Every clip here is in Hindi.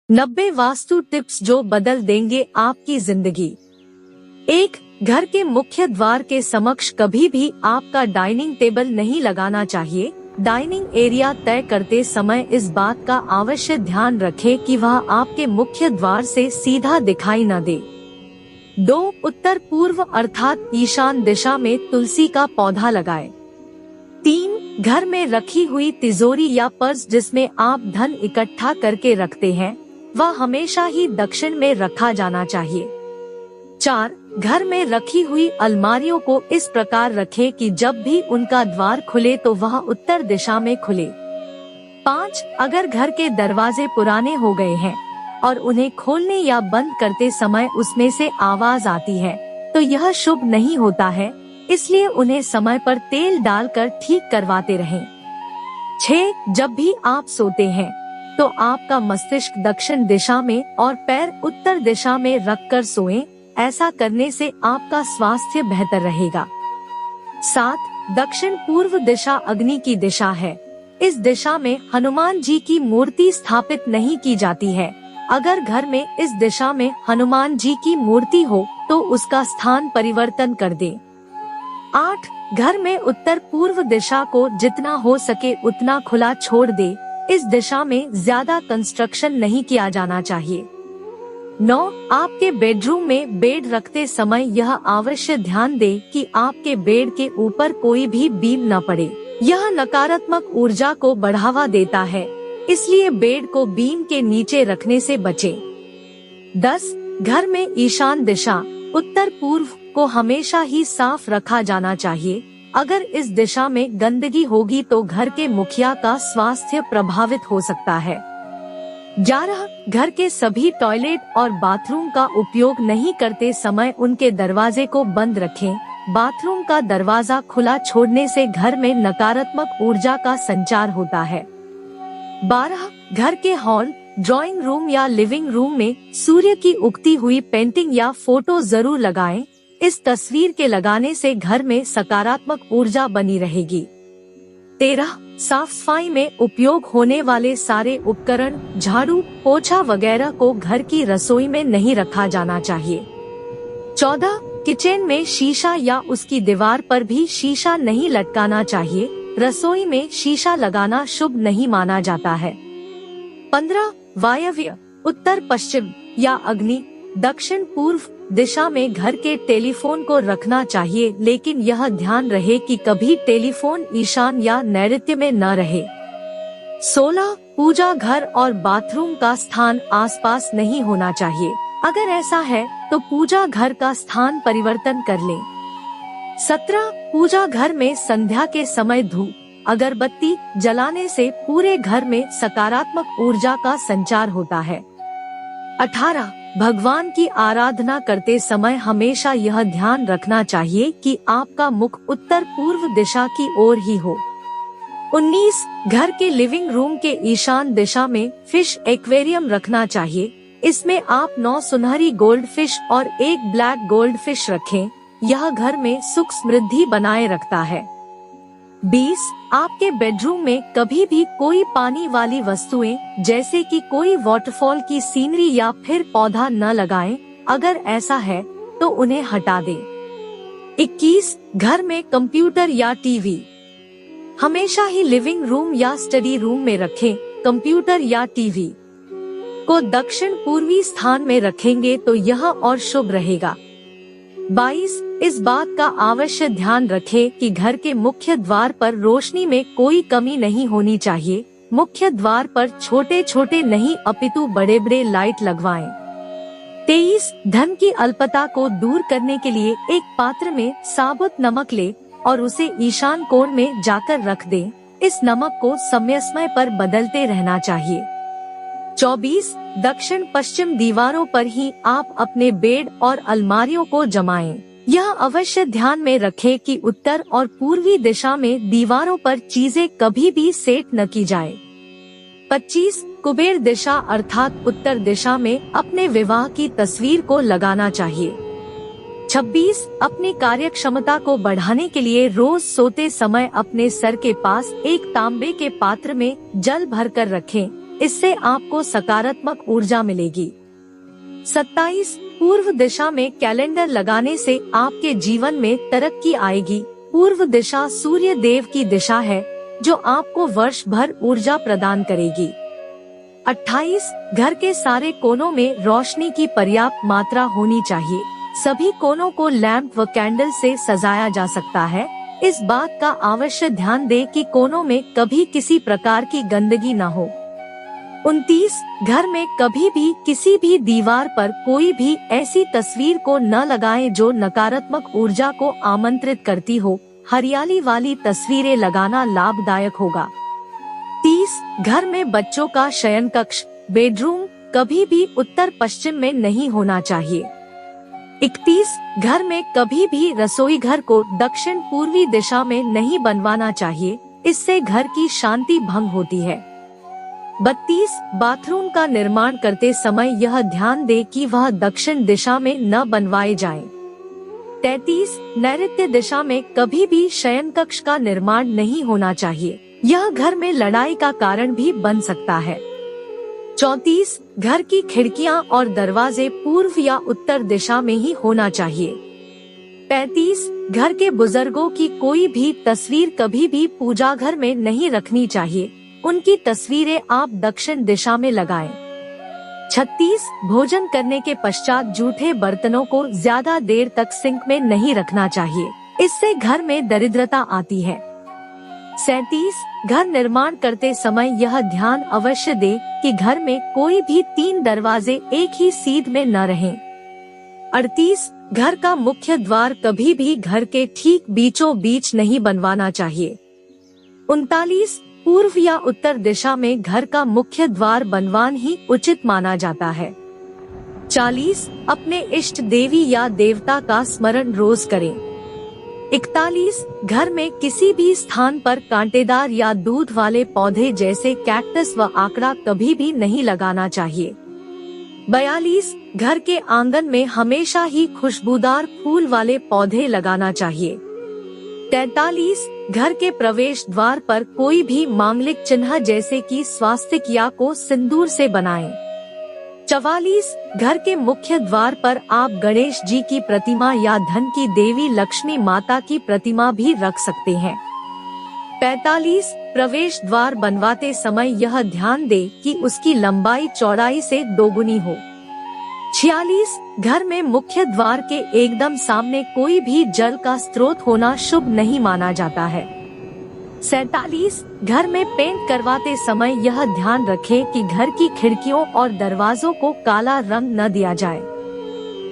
90 वास्तु टिप्स जो बदल देंगे आपकी जिंदगी। 1. घर के मुख्य द्वार के समक्ष कभी भी आपका डाइनिंग टेबल नहीं लगाना चाहिए। डाइनिंग एरिया तय करते समय इस बात का अवश्य ध्यान रखें कि वह आपके मुख्य द्वार से सीधा दिखाई न दे। 2. उत्तर पूर्व अर्थात ईशान दिशा में तुलसी का पौधा लगाएं। 3. घर में रखी हुई तिजोरी या पर्स जिसमें आप धन इकट्ठा करके रखते हैं, वह हमेशा ही दक्षिण में रखा जाना चाहिए। 4. घर में रखी हुई अलमारियों को इस प्रकार रखें कि जब भी उनका द्वार खुले तो वह उत्तर दिशा में खुले। 5. अगर घर के दरवाजे पुराने हो गए हैं और उन्हें खोलने या बंद करते समय उसमें से आवाज आती है, तो यह शुभ नहीं होता है, इसलिए उन्हें समय पर तेल डालकर ठीक करवाते रहें। 6. जब भी आप सोते हैं तो आपका मस्तिष्क दक्षिण दिशा में और पैर उत्तर दिशा में रखकर सोएं। ऐसा करने से आपका स्वास्थ्य बेहतर रहेगा। 7. दक्षिण पूर्व दिशा अग्नि की दिशा है। इस दिशा में हनुमान जी की मूर्ति स्थापित नहीं की जाती है। अगर घर में इस दिशा में हनुमान जी की मूर्ति हो तो उसका स्थान परिवर्तन कर दें। 8. घर में उत्तर पूर्व दिशा को जितना हो सके उतना खुला छोड़ दे। इस दिशा में ज्यादा कंस्ट्रक्शन नहीं किया जाना चाहिए। 9. आपके बेडरूम में बेड रखते समय यह अवश्य ध्यान दें कि आपके बेड के ऊपर कोई भी बीम न पड़े। यह नकारात्मक ऊर्जा को बढ़ावा देता है, इसलिए बेड को बीम के नीचे रखने से बचें। 10. घर में ईशान दिशा उत्तर पूर्व को हमेशा ही साफ रखा जाना चाहिए। अगर इस दिशा में गंदगी होगी तो घर के मुखिया का स्वास्थ्य प्रभावित हो सकता है। 11. घर के सभी टॉयलेट और बाथरूम का उपयोग नहीं करते समय उनके दरवाजे को बंद रखें। बाथरूम का दरवाजा खुला छोड़ने से घर में नकारात्मक ऊर्जा का संचार होता है। 12. घर के हॉल, ड्राइंग रूम या लिविंग रूम में सूर्य की उगती हुई पेंटिंग या फोटो जरूर लगाएं। इस तस्वीर के लगाने से घर में सकारात्मक ऊर्जा बनी रहेगी। 13. साफ सफाई में उपयोग होने वाले सारे उपकरण, झाड़ू, पोछा वगैरह को घर की रसोई में नहीं रखा जाना चाहिए। 14. किचन में शीशा या उसकी दीवार पर भी शीशा नहीं लटकाना चाहिए। रसोई में शीशा लगाना शुभ नहीं माना जाता है। 15. वायव्य, उत्तर पश्चिम या अग्नि दक्षिण पूर्व दिशा में घर के टेलीफोन को रखना चाहिए, लेकिन यह ध्यान रहे कि कभी टेलीफोन ईशान या नैऋत्य में न रहे। 16. पूजा घर और बाथरूम का स्थान आसपास नहीं होना चाहिए। अगर ऐसा है तो पूजा घर का स्थान परिवर्तन कर लें। 17. पूजा घर में संध्या के समय धूप, अगरबत्ती जलाने से पूरे घर में सकारात्मक ऊर्जा का संचार होता है। 18. भगवान की आराधना करते समय हमेशा यह ध्यान रखना चाहिए कि आपका मुख उत्तर पूर्व दिशा की ओर ही हो। 19. घर के लिविंग रूम के ईशान दिशा में फिश एक्वेरियम रखना चाहिए। इसमें आप 9 सुनहरी गोल्ड फिश और 1 ब्लैक गोल्ड फिश रखें। यह घर में सुख समृद्धि बनाए रखता है। 20. आपके बेडरूम में कभी भी कोई पानी वाली वस्तुएं जैसे कि कोई वाटरफॉल की सीनरी या फिर पौधा न लगाएं। अगर ऐसा है तो उन्हें हटा दें। 21. घर में कंप्यूटर या टीवी हमेशा ही लिविंग रूम या स्टडी रूम में रखें। कंप्यूटर या टीवी को दक्षिण पूर्वी स्थान में रखेंगे तो यह और शुभ रहेगा। 22. इस बात का अवश्य ध्यान रखें कि घर के मुख्य द्वार पर रोशनी में कोई कमी नहीं होनी चाहिए। मुख्य द्वार पर छोटे छोटे नहीं अपितु बड़े बड़े लाइट लगवाएं। 23. धन की अल्पता को दूर करने के लिए एक पात्र में साबुत नमक ले और उसे ईशान कोण में जाकर रख दें। इस नमक को समय समय पर बदलते रहना चाहिए। 24. दक्षिण पश्चिम दीवारों पर ही आप अपने बेड और अलमारियों को जमाएं। यह अवश्य ध्यान में रखें कि उत्तर और पूर्वी दिशा में दीवारों पर चीजें कभी भी सेट न की जाए। 25. कुबेर दिशा अर्थात उत्तर दिशा में अपने विवाह की तस्वीर को लगाना चाहिए। 26. अपनी कार्य क्षमता को बढ़ाने के लिए रोज सोते समय अपने सर के पास एक तांबे के पात्र में जल भरकर रखें। इससे आपको सकारात्मक ऊर्जा मिलेगी। 27 पूर्व दिशा में कैलेंडर लगाने से आपके जीवन में तरक्की आएगी। पूर्व दिशा सूर्य देव की दिशा है जो आपको वर्ष भर ऊर्जा प्रदान करेगी। 28 घर के सारे कोनों में रोशनी की पर्याप्त मात्रा होनी चाहिए। सभी कोनों को लैंप व कैंडल से सजाया जा सकता है। इस बात का अवश्य ध्यान दें कि कोनों में कभी किसी प्रकार की गंदगी न हो। 29 घर में कभी भी किसी भी दीवार पर कोई भी ऐसी तस्वीर को न लगाएं जो नकारात्मक ऊर्जा को आमंत्रित करती हो। हरियाली वाली तस्वीरें लगाना लाभदायक होगा। 30 घर में बच्चों का शयन कक्ष बेडरूम कभी भी उत्तर पश्चिम में नहीं होना चाहिए। 31 घर में कभी भी रसोई घर को दक्षिण पूर्वी दिशा में नहीं बनवाना चाहिए, इससे घर की शांति भंग होती है। 32 बाथरूम का निर्माण करते समय यह ध्यान दे कि वह दक्षिण दिशा में न बनवाए जाएं। 33 नैऋत्य दिशा में कभी भी शयन कक्ष का निर्माण नहीं होना चाहिए, यह घर में लड़ाई का कारण भी बन सकता है। 34 घर की खिड़कियां और दरवाजे पूर्व या उत्तर दिशा में ही होना चाहिए। 35 घर के बुजुर्गों की कोई भी तस्वीर कभी भी पूजा घर में नहीं रखनी चाहिए, उनकी तस्वीरें आप दक्षिण दिशा में लगाएं। 36 भोजन करने के पश्चात जूठे बर्तनों को ज्यादा देर तक सिंक में नहीं रखना चाहिए, इससे घर में दरिद्रता आती है। 37 घर निर्माण करते समय यह ध्यान अवश्य दे कि घर में कोई भी 3 दरवाजे एक ही सीध में न रहें। 38 घर का मुख्य द्वार कभी भी घर के ठीक बीचों बीच नहीं बनवाना चाहिए। 39 पूर्व या उत्तर दिशा में घर का मुख्य द्वार बनवाना ही उचित माना जाता है। 40 अपने इष्ट देवी या देवता का स्मरण रोज करें। 41 घर में किसी भी स्थान पर कांटेदार या दूध वाले पौधे जैसे कैक्टस व आकड़ा कभी भी नहीं लगाना चाहिए। 42 घर के आंगन में हमेशा ही खुशबूदार फूल वाले पौधे लगाना चाहिए। 43 घर के प्रवेश द्वार पर कोई भी मांगलिक चिन्ह जैसे कि स्वास्तिक को सिंदूर से बनाएं। 44 घर के मुख्य द्वार पर आप गणेश जी की प्रतिमा या धन की देवी लक्ष्मी माता की प्रतिमा भी रख सकते हैं। 45 प्रवेश द्वार बनवाते समय यह ध्यान दे कि उसकी लंबाई चौड़ाई से दोगुनी हो। 46 घर में मुख्य द्वार के एकदम सामने कोई भी जल का स्रोत होना शुभ नहीं माना जाता है। 47 घर में पेंट करवाते समय यह ध्यान रखें कि घर की खिड़कियों और दरवाजों को काला रंग न दिया जाए।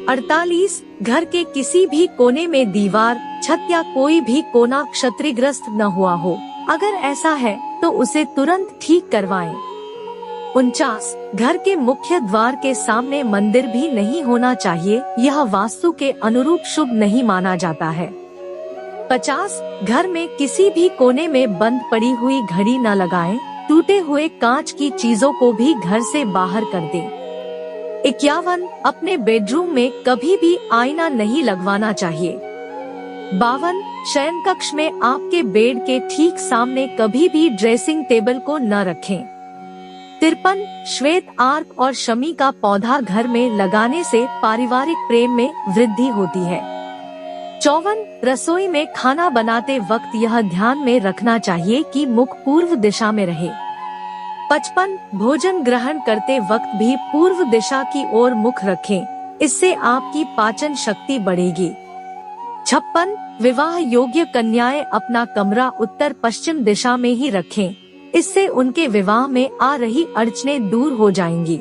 48 घर के किसी भी कोने में दीवार, छत या कोई भी कोना क्षतिग्रस्त न हुआ हो, अगर ऐसा है तो उसे तुरंत ठीक करवाएं। 49 घर के मुख्य द्वार के सामने मंदिर भी नहीं होना चाहिए, यह वास्तु के अनुरूप शुभ नहीं माना जाता है। 50 घर में किसी भी कोने में बंद पड़ी हुई घड़ी न लगाएं, टूटे हुए कांच की चीजों को भी घर से बाहर कर दें। 51 अपने बेडरूम में कभी भी आईना नहीं लगवाना चाहिए। 52 शयन कक्ष में आपके बेड के ठीक सामने कभी भी ड्रेसिंग टेबल को न रखें। 53 श्वेत आर्क और शमी का पौधा घर में लगाने से पारिवारिक प्रेम में वृद्धि होती है। 54 रसोई में खाना बनाते वक्त यह ध्यान में रखना चाहिए कि मुख पूर्व दिशा में रहे। 55 भोजन ग्रहण करते वक्त भी पूर्व दिशा की ओर मुख रखें, इससे आपकी पाचन शक्ति बढ़ेगी। 56 विवाह योग्य कन्याएं अपना कमरा उत्तर पश्चिम दिशा में ही रखें, इससे उनके विवाह में आ रही अड़चनें दूर हो जाएंगी।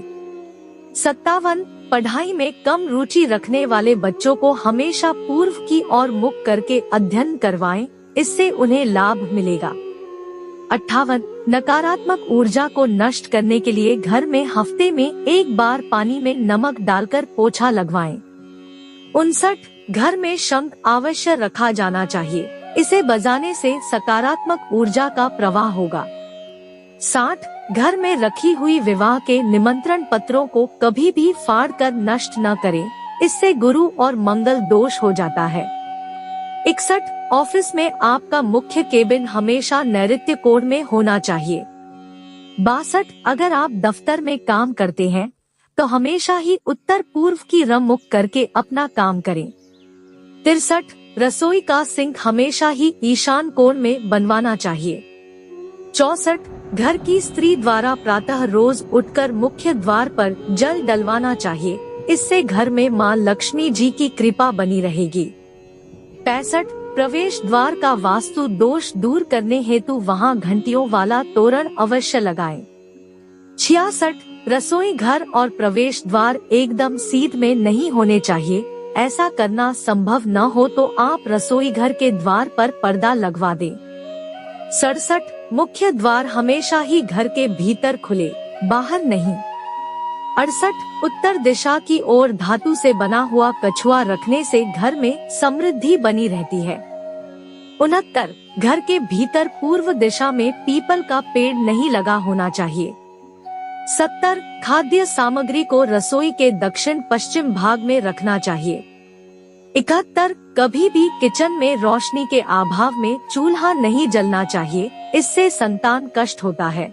57 पढ़ाई में कम रुचि रखने वाले बच्चों को हमेशा पूर्व की ओर मुख करके अध्ययन करवाएं, इससे उन्हें लाभ मिलेगा। 58 नकारात्मक ऊर्जा को नष्ट करने के लिए घर में हफ्ते में एक बार पानी में नमक डालकर पोछा लगवाएं। 59 घर में शंख अवश्य रखा जाना चाहिए, इसे बजाने से सकारात्मक ऊर्जा का प्रवाह होगा। 60 घर में रखी हुई विवाह के निमंत्रण पत्रों को कभी भी फाड़ कर नष्ट न करें, इससे गुरु और मंगल दोष हो जाता है। 61 ऑफिस में आपका मुख्य केबिन हमेशा नैऋत्य कोण में होना चाहिए। 62, अगर आप दफ्तर में काम करते हैं तो हमेशा ही उत्तर पूर्व की रंग मुख करके अपना काम करें। 63, रसोई का सिंक हमेशा ही ईशान कोण में बनवाना चाहिए। 64, घर की स्त्री द्वारा प्रातः रोज उठकर मुख्य द्वार पर जल डलवाना चाहिए, इससे घर में मां लक्ष्मी जी की कृपा बनी रहेगी। 65, प्रवेश द्वार का वास्तु दोष दूर करने हेतु वहां घंटियों वाला तोरण अवश्य लगाएं। 66, रसोई घर और प्रवेश द्वार एकदम सीध में नहीं होने चाहिए, ऐसा करना संभव न हो तो आप रसोई घर के द्वार पर पर्दा लगवा दें। 67, मुख्य द्वार हमेशा ही घर के भीतर खुले, बाहर नहीं। 68, उत्तर दिशा की ओर धातु से बना हुआ कछुआ रखने से घर में समृद्धि बनी रहती है। 69, घर के भीतर पूर्व दिशा में पीपल का पेड़ नहीं लगा होना चाहिए। 70, खाद्य सामग्री को रसोई के दक्षिण पश्चिम भाग में रखना चाहिए। 71, कभी भी किचन में रोशनी के अभाव में चूल्हा नहीं जलना चाहिए, इससे संतान कष्ट होता है।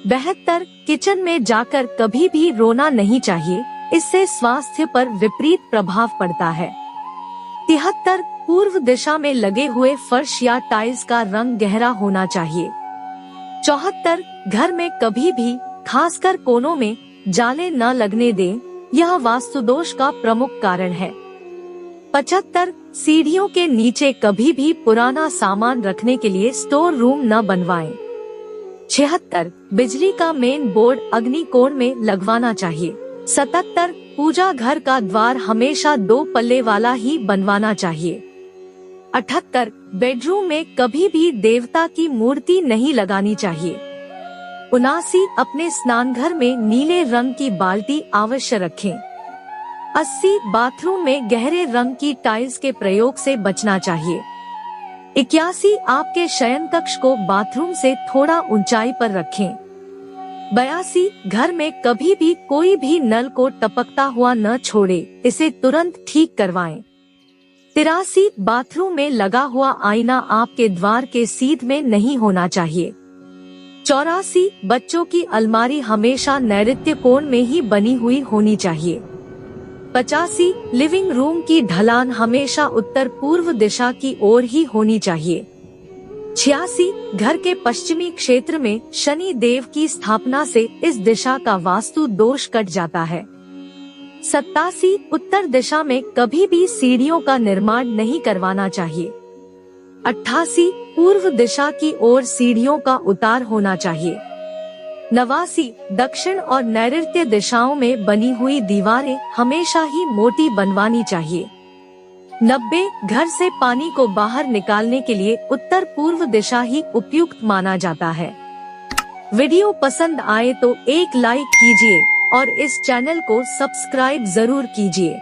72, किचन में जाकर कभी भी रोना नहीं चाहिए, इससे स्वास्थ्य पर विपरीत प्रभाव पड़ता है। 73, पूर्व दिशा में लगे हुए फर्श या टाइल्स का रंग गहरा होना चाहिए। 74, घर में कभी भी खासकर कोनों में जाले न लगने दें, यह वास्तु दोष का प्रमुख कारण है। 75, सीढ़ियों के नीचे कभी भी पुराना सामान रखने के लिए स्टोर रूम न बनवाएं। 76, बिजली का मेन बोर्ड अग्नि कोण में लगवाना चाहिए। 77, पूजा घर का द्वार हमेशा 2 पल्ले वाला ही बनवाना चाहिए। 78, बेडरूम में कभी भी देवता की मूर्ति नहीं लगानी चाहिए। 79, अपने स्नानघर में नीले रंग की बाल्टी अवश्य रखें। 80, बाथरूम में गहरे रंग की टाइल्स के प्रयोग से बचना चाहिए। 81, आपके शयन कक्ष को बाथरूम से थोड़ा ऊंचाई पर रखें। 82, घर में कभी भी कोई भी नल को टपकता हुआ न छोड़े, इसे तुरंत ठीक करवाएं। 83, बाथरूम में लगा हुआ आईना आपके द्वार के सीध में नहीं होना चाहिए। 84, बच्चों की अलमारी हमेशा नैऋत्य कोण में ही बनी हुई होनी चाहिए। 85, लिविंग रूम की ढलान हमेशा उत्तर पूर्व दिशा की ओर ही होनी चाहिए। 86, घर के पश्चिमी क्षेत्र में शनि देव की स्थापना से इस दिशा का वास्तु दोष कट जाता है। 87, उत्तर दिशा में कभी भी सीढ़ियों का निर्माण नहीं करवाना चाहिए। 88, पूर्व दिशा की ओर सीढ़ियों का उतार होना चाहिए। 89, दक्षिण और नैऋत्य दिशाओं में बनी हुई दीवारें हमेशा ही मोटी बनवानी चाहिए। 90, घर से पानी को बाहर निकालने के लिए उत्तर पूर्व दिशा ही उपयुक्त माना जाता है। वीडियो पसंद आए तो एक लाइक कीजिए और इस चैनल को सब्सक्राइब जरूर कीजिए।